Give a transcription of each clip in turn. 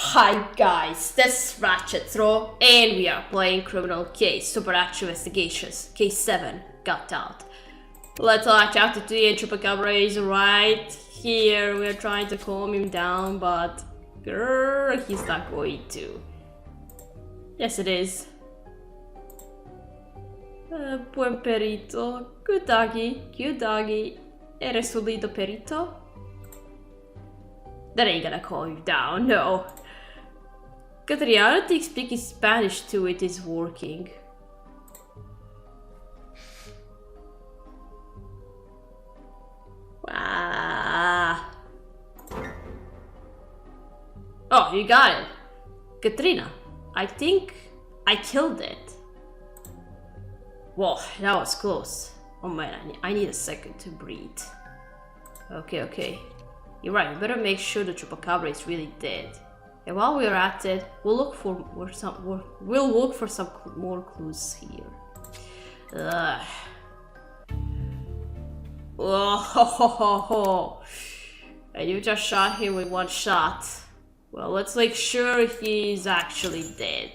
Hi guys, this is Ratchet Throw, and we are playing Criminal Case Supernatural Investigations. Case 7 got out. Let's watch out. The Chupacabra is right here. We're trying to calm him down, but he's not going to. Yes, it is. Buen perito. Good doggy. Cute doggy. Eres un lindo perito? That ain't gonna calm you down, no. Katrina, I don't think speaking Spanish to it is working. Ah. Oh, you got it. Katrina, I think I killed it. Whoa, that was close. Oh man, I need a second to breathe. Okay. You're right, we better make sure the Chupacabra is really dead. And while we're at it, we'll look for some more clues here. Ugh. Oh, and you just shot him with one shot. Well, let's make sure he's actually dead.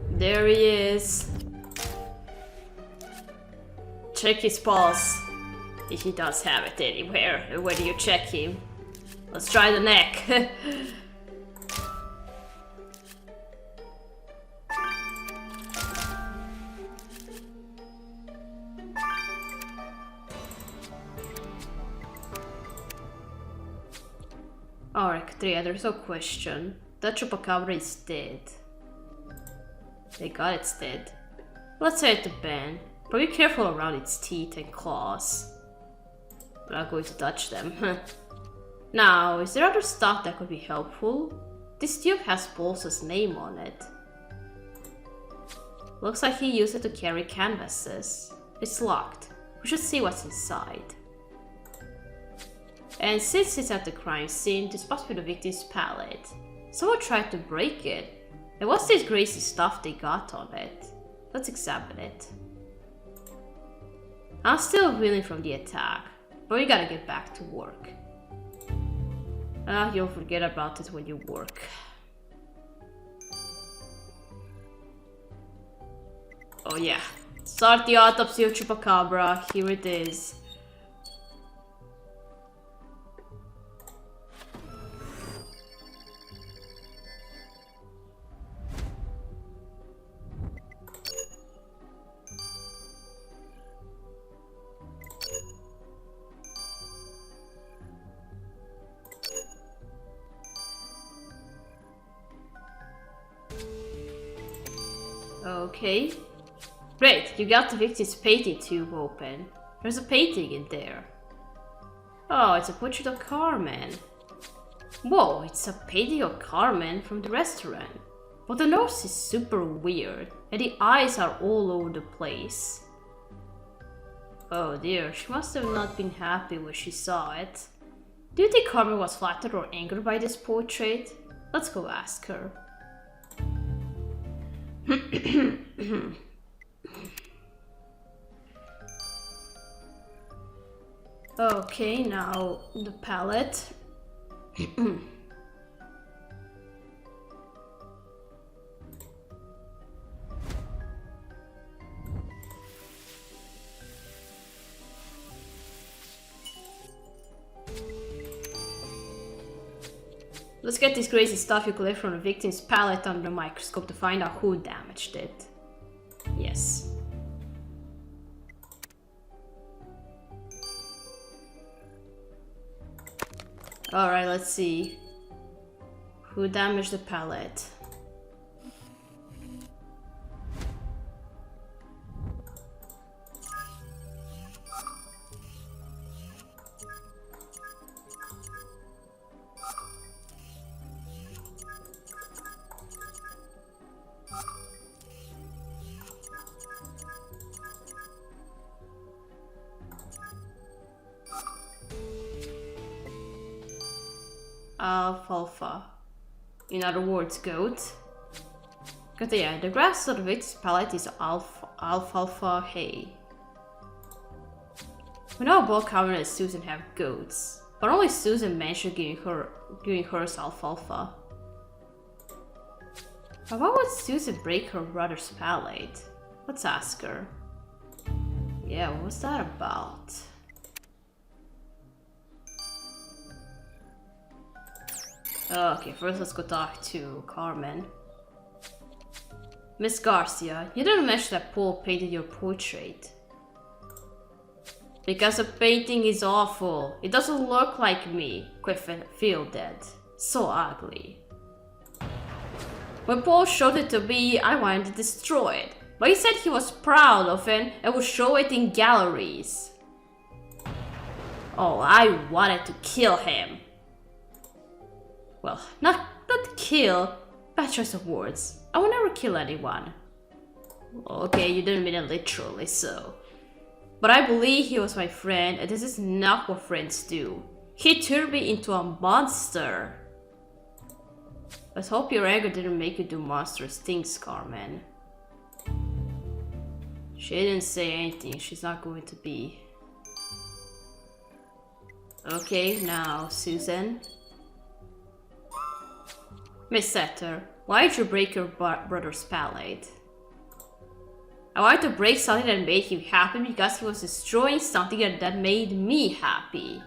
There he is. Check his pulse. If he does have it anywhere. Where do you check him? Let's try the neck. Alright, Katria, there's no question. That Chupacabra is dead. Thank God it's dead. Let's say it to Ben, but be careful around its teeth and claws. I'm not going to touch them. Now, is there other stuff that could be helpful? This tube has Paul's name on it. Looks like he used it to carry canvases. It's locked. We should see what's inside. And since it's at the crime scene, this must be the victim's pallet. Someone tried to break it. And what's this crazy stuff they got on it? Let's examine it. I'm still reeling from the attack, but we gotta get back to work. You'll forget about it when you work. Oh yeah. Start the autopsy of Chupacabra. Here it is. Okay. Great, you got the victim's painting tube open. There's a painting in there. Oh, it's a portrait of Carmen. Whoa, it's a painting of Carmen from the restaurant. But the nose is super weird, and the eyes are all over the place. Oh dear, she must have not been happy when she saw it. Do you think Carmen was flattered or angered by this portrait? Let's go ask her. Okay, now the palette. Let's get this crazy stuff you collect from the victim's palette under the microscope to find out who damaged it. Yes. Alright, let's see. Who damaged the palette? Alfalfa. In other words, goat. But yeah, the grass of the victim's palette is alfalfa hay. We know both Cameron and Susan have goats, but only Susan mentioned giving hers alfalfa. But why would Susan break her brother's palette? Let's ask her. Yeah, what was that about? Okay, first let's go talk to Carmen. Miss Garcia, you didn't mention that Paul painted your portrait. Because the painting is awful. It doesn't look like me. Quite feel that. So ugly. When Paul showed it to me, I wanted to destroy it. But he said he was proud of it and would show it in galleries. Oh, I wanted to kill him. Well, not kill, bad choice of words. I will never kill anyone. Okay, you didn't mean it literally, so. But I believe he was my friend, and this is not what friends do. He turned me into a monster. Let's hope your anger didn't make you do monstrous things, Carmen. She didn't say anything, she's not going to be. Okay, now, Susan. Miss Setter, why did you break your brother's palette? I wanted to break something that made him happy because he was destroying something that made me happy.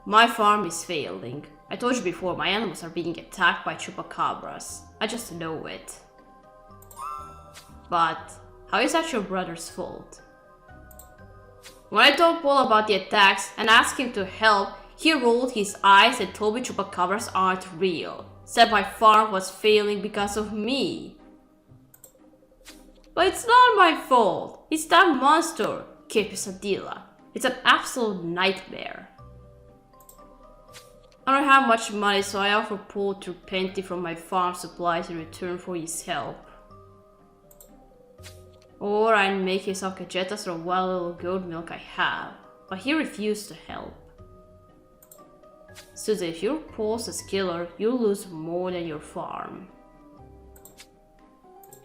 My farm is failing. I told you before, my animals are being attacked by chupacabras. I just know it. But how is that your brother's fault? When I told Paul about the attacks and asked him to help, he rolled his eyes and told me chupacabras aren't real. Said my farm was failing because of me. But it's not my fault. It's that monster, Quesadilla. It's an absolute nightmare. I don't have much money, so I offered Paul to plenty from my farm supplies in return for his help. Or I'd make him some cajetas from what little goat milk I have. But he refused to help. Susan, if you're Paul's killer, you'll lose more than your farm.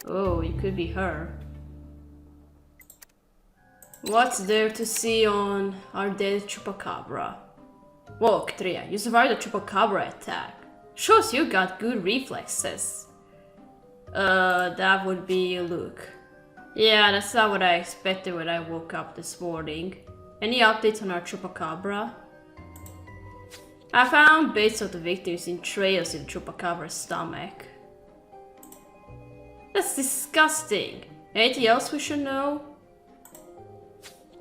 Oh, it could be her. What's there to see on our dead chupacabra? Whoa, Katria, you survived a chupacabra attack. Shows you got good reflexes. That would be Luke. Yeah, that's not what I expected when I woke up this morning. Any updates on our chupacabra? I found bits of the victim's entrails in the chupacabra's stomach. That's disgusting. Anything else we should know?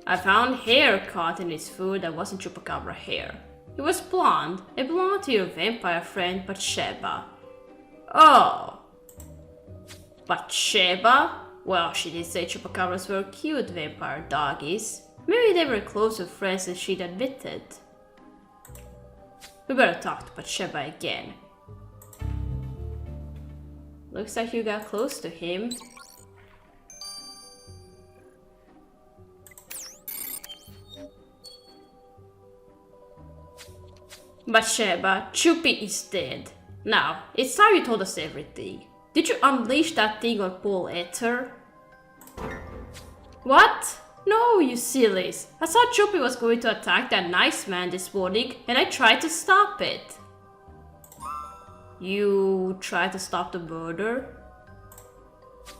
I found hair caught in his food that wasn't chupacabra hair. It was blonde. It belonged to your vampire friend, Bathsheba. Oh. Bathsheba? Well, she did say chupacabras were cute vampire doggies. Maybe they were closer friends than she'd admitted. We better talk to Bathsheba again. Looks like you got close to him. Bathsheba, Chuppy is dead. Now, it's time you told us everything. Did you unleash that thing on Paul Ether? What? No, you sillies. I thought Chuppy was going to attack that nice man this morning, and I tried to stop it. You tried to stop the murder?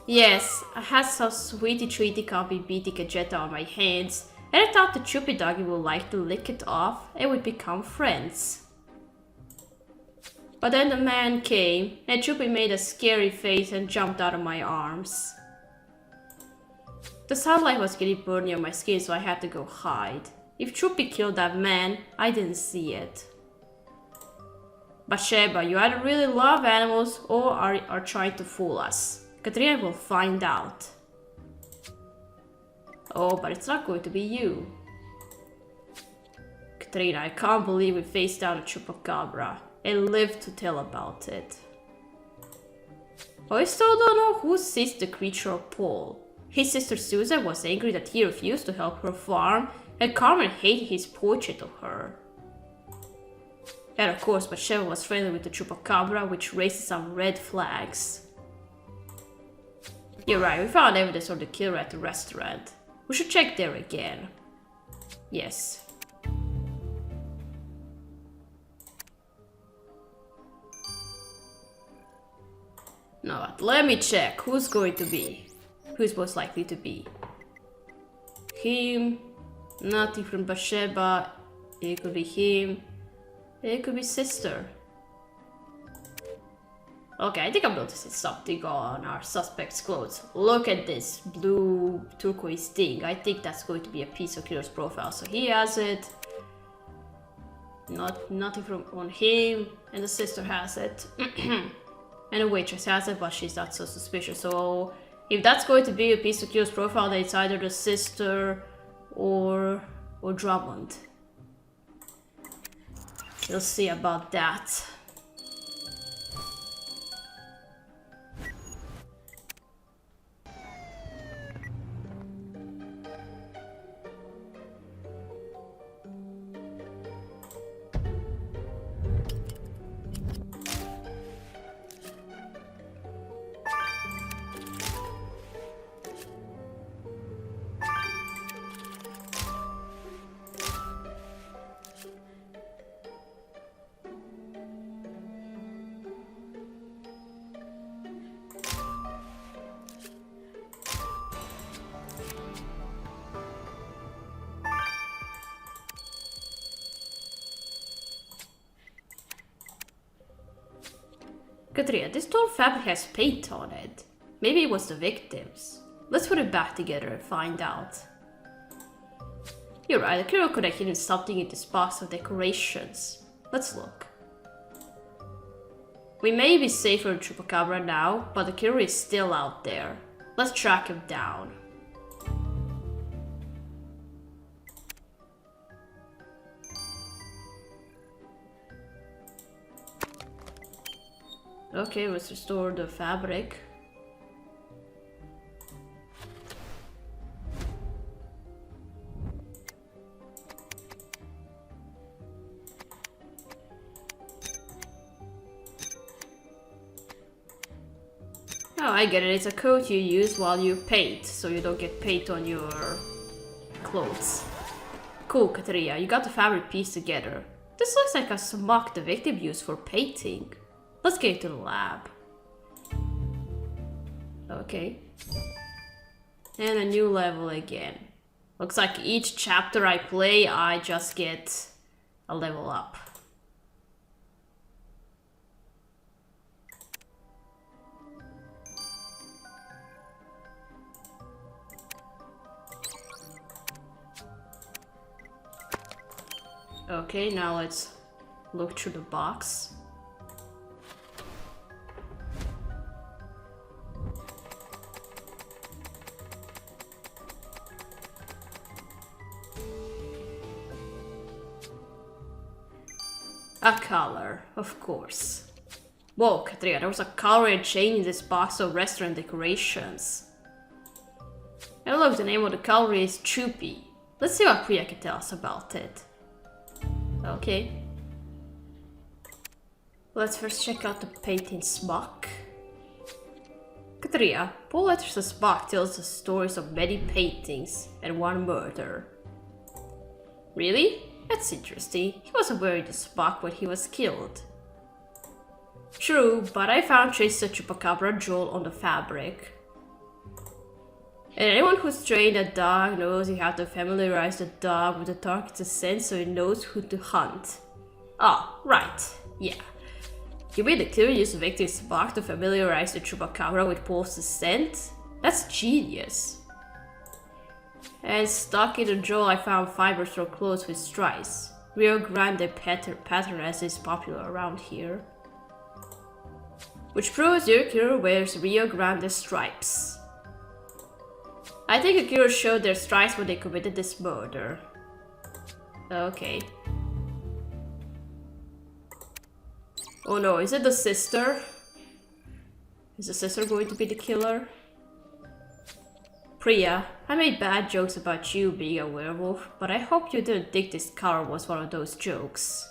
Yes, I had some sweetie treaty copy beating Cajeta on my hands, and I thought the Chuppy doggy would like to lick it off and we'd become friends. But then the man came, and Chuppy made a scary face and jumped out of my arms. The sunlight was getting burning on my skin, so I had to go hide. If Chuppy killed that man, I didn't see it. Bathsheba, you either really love animals or are trying to fool us. Katrina will find out. Oh, but it's not going to be you. Katrina, I can't believe we faced down a chupacabra and lived to tell about it. I still don't know who seized the creature of Paul. His sister Susan was angry that he refused to help her farm, and Carmen hated his portrait of her. And of course, Bathsheba was friendly with the Chupacabra, which raises some red flags. You're right, we found evidence of the killer at the restaurant. We should check there again. Yes. No, but let me check who's going to be. Who's most likely to be? Him. Nothing from Bathsheba. It could be him. It could be sister. Okay, I think I'm noticing something on our suspect's clothes. Look at this blue turquoise thing. I think that's going to be a piece of killer's profile. So he has it. Nothing from on him, and the sister has it. And the waitress has it, but she's not so suspicious. So if that's going to be a piece of killer's profile, then it's either the sister or Drummond. We'll see about that. Katria, this torn fabric has paint on it. Maybe it was the victim's. Let's put it back together and find out. You're right, the killer could have hidden something in this box of decorations. Let's look. We may be safe from Chupacabra now, but the killer is still out there. Let's track him down. Okay, let's restore the fabric. Oh, I get it. It's a coat you use while you paint, so you don't get paint on your clothes. Cool, Katria. You got the fabric piece together. This looks like a smock the victim used for painting. Let's get to the lab. Okay. And a new level again. Looks like each chapter I play, I just get a level up. Okay, now let's look through the box. A color, of course. Whoa, Katria, there was a color and chain in this box of restaurant decorations. And look, the name of the color is Choopy. Let's see what Priya can tell us about it. Okay. Let's first check out the painting smock. Katria, Paul Letters's smock tells the stories of many paintings and one murder. Really? That's interesting. He wasn't wearing the smock when he was killed. True, but I found traces of Chupacabra drool on the fabric. And anyone who's trained a dog knows you have to familiarize the dog with the target's scent so it knows who to hunt. Ah, right. Yeah. You mean the killer used the victim's smock to familiarize the Chupacabra with Paul's scent? That's genius. And stuck in the drawer I found fibers from clothes with stripes. Rio Grande pattern as is popular around here. Which proves your killer wears Rio Grande stripes. I think the killer showed their stripes when they committed this murder. Okay. Oh no, is it the sister? Is the sister going to be the killer? Priya, I made bad jokes about you being a werewolf, but I hope you didn't think this color was one of those jokes.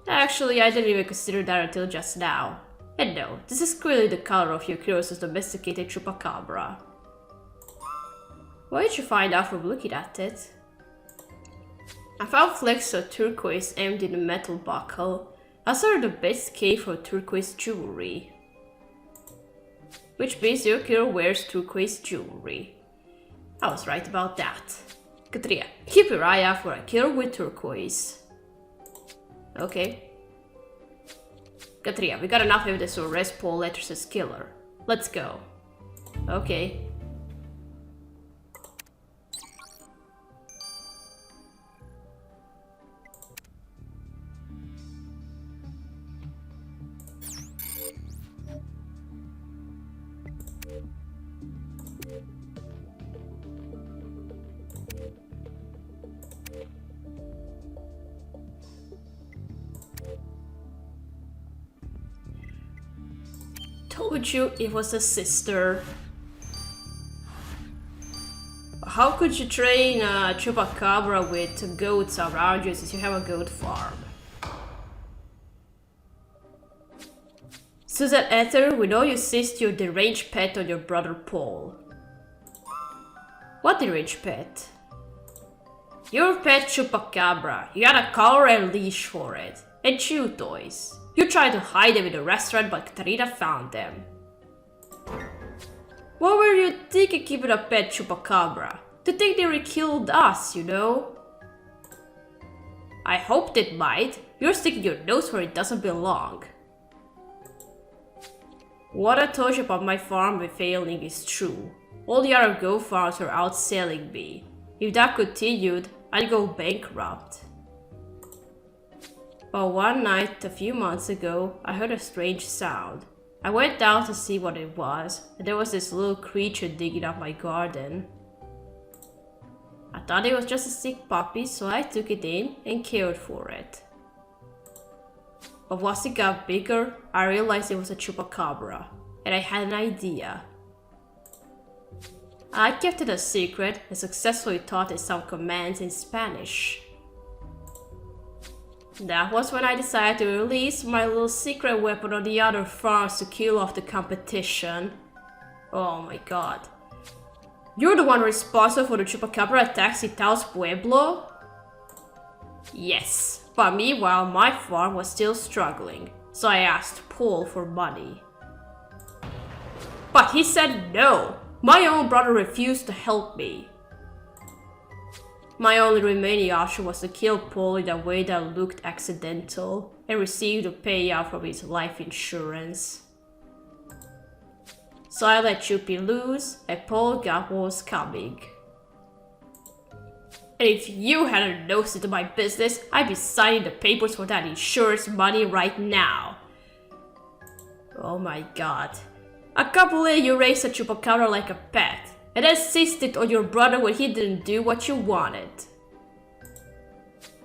Actually, I didn't even consider that until just now. And no, this is clearly the color of your curious domesticated chupacabra. What did you find out from looking at it? I found flecks of turquoise emptied in a metal buckle. I saw the best cave for turquoise jewelry. Which means your killer wears turquoise jewelry. I was right about that. Katria, keep your eye out for a killer with turquoise. Okay. Katria, we got enough evidence to arrest Paul Letters' killer. Let's go. Okay. Told you it was a sister. How could you train a chupacabra with goats around you since you have a goat farm? Susan Ether, we know you seized your deranged pet on your brother Paul. What deranged pet? Your pet chupacabra. You had a collar and leash for it. And chew toys. You tried to hide them in the restaurant, but Katarina found them. What were you thinking keeping a pet chupacabra? To think they killed us, you know? I hoped it might. You're sticking your nose where it doesn't belong. What I told you about my farm failing is true. All the other goat farms are outselling me. If that continued, I'd go bankrupt. But one night, a few months ago, I heard a strange sound. I went down to see what it was, and there was this little creature digging up my garden. I thought it was just a sick puppy, so I took it in and cared for it. But once it got bigger, I realized it was a chupacabra, and I had an idea. I kept it a secret and successfully taught it some commands in Spanish. That was when I decided to release my little secret weapon on the other farms to kill off the competition. Oh my god. You're the one responsible for the chupacabra attacks in Taos Pueblo? Yes, but meanwhile my farm was still struggling, so I asked Paul for money. But he said no! My own brother refused to help me. My only remaining option was to kill Paul in a way that looked accidental and receive the payout from his life insurance. So I let Chuppy loose and Paul got what was coming. And if you hadn't nosed into my business, I'd be signing the papers for that insurance money right now. Oh my god. I can't believe you raised a chupacabra like a pet. And then seized it on your brother when he didn't do what you wanted.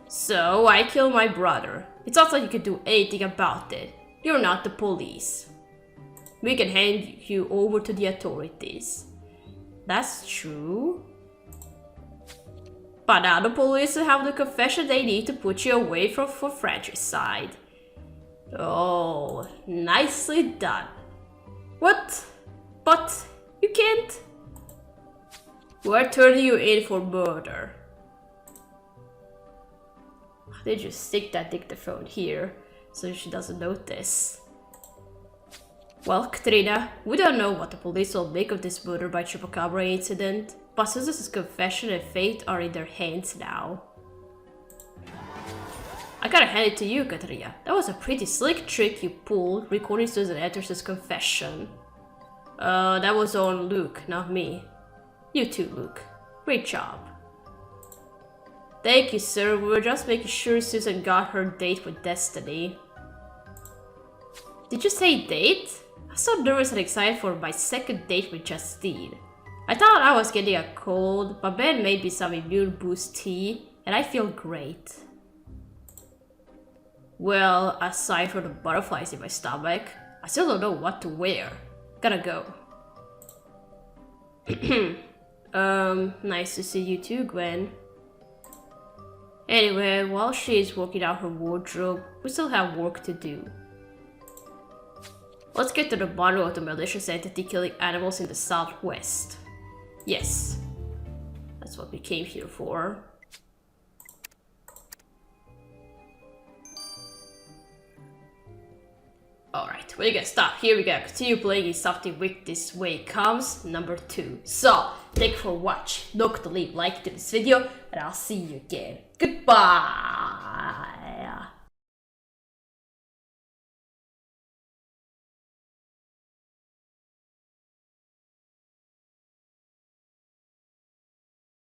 So I killed my brother. It sounds like you could do anything about it. You're not the police. We can hand you over to the authorities. That's true. But now the police have the confession they need to put you away for fratricide. Oh, nicely done. What? But you can't. We're turning you in for murder. They just stick that dictaphone here so she doesn't notice. Well, Katrina, we don't know what the police will make of this murder by chupacabra incident, but Susan's confession and fate are in their hands now. I gotta hand it to you, Katrina. That was a pretty slick trick you pulled, recording Susan Etters' confession. That was on Luke, not me. You too, Luke. Great job. Thank you, sir. We were just making sure Susan got her date with Destiny. Did you say date? I'm so nervous and excited for my second date with Justine. I thought I was getting a cold, but Ben made me some immune boost tea, and I feel great. Well, aside from the butterflies in my stomach, I still don't know what to wear. Gotta go. Nice to see you too, Gwen. Anyway, while she is working out her wardrobe, we still have work to do. Let's get to the bottom of the malicious entity killing animals in the southwest. Yes, that's what we came here for. Alright, we're gonna stop here. We're gonna continue playing in Something Wicked This Way Comes, number 2. So, thank you for watching. Don't forget to leave a like to this video, and I'll see you again. Goodbye!